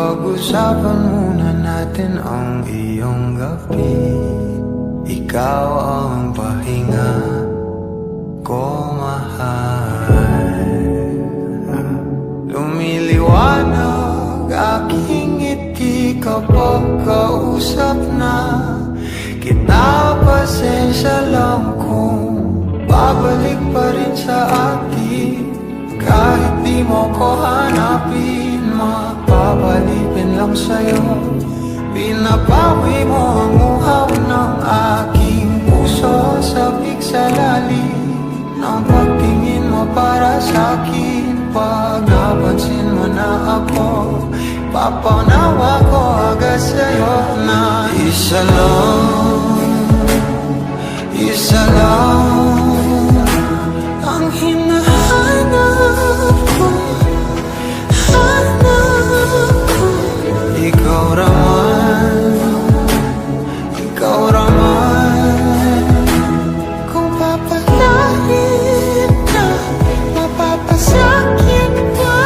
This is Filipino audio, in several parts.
Pag-usapan muna natin ang iyong gabi. Ikaw ang pahinga ko, mahal. Lumiliwanag aking ngiti kapag kausap na kita. Pasensya lang kung babalik pa rin sa atin. Kahit di mo ko hanapin, mapapalipin lang sa'yo. Pinapawi mo ang uhaw ng aking puso. Sabik sa lalim ng pagtingin mo para sa'kin. Pag napansin mo na ako, papanawa ko agad sa'yo na isa lang ang hinahanap ko. Ikaw raman, kung papalarin ka, mapapasakit ka.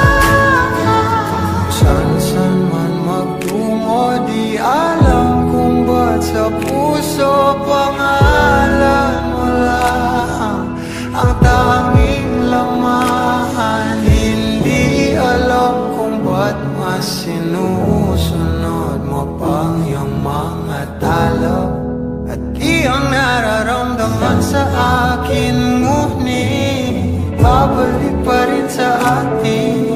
Saan man magtungo, di alam kung ba't sa puso pangalan mo lang ang tanging laman. Hindi alam kung ba't mas sinusunod mo pang iyong mga talo. At iyong nararamdaman sa akin, ngunit babalik pa rin sa atin.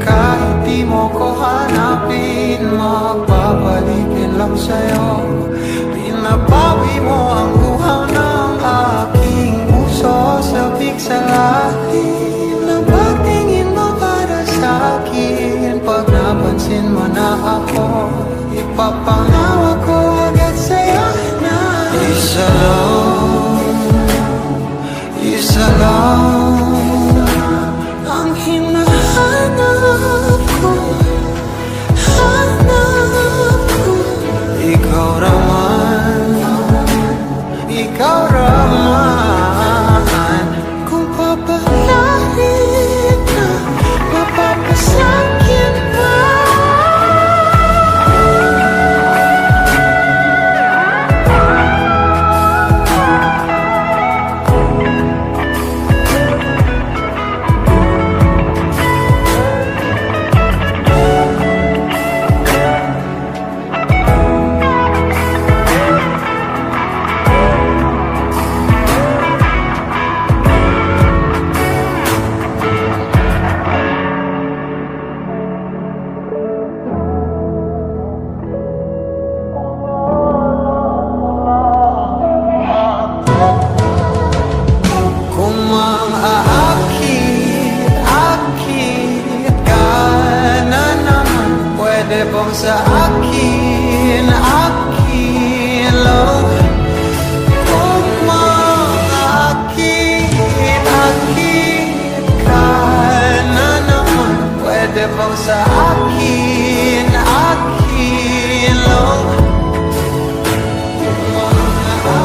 Kahit di mo ko hanapin, mapapalipin lang sa'yo. Pinapawi mo ang uhaw ng aking puso. Sabik sa lalim ng pagtingin mo para sa'kin. Pag napansin mo na ako, ipapanawa ko agad sa'yo na isa lang ang hinahanap ko. Ikaw raman, kung papalarin ka, mapapasakit pa. Bang sa akin lang. Kung maakit ka na naman, pwede bang sa akin lang. Kung maakit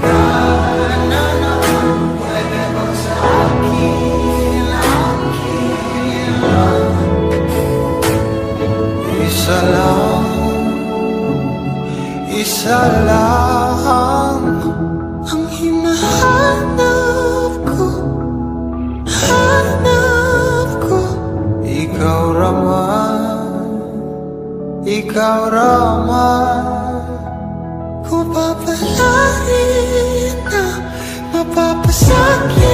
ka na naman, pwede bang sa akin lang. Isa lang ang hinahanap ko, Ikaw raman, kung papalarin na mapapasakit.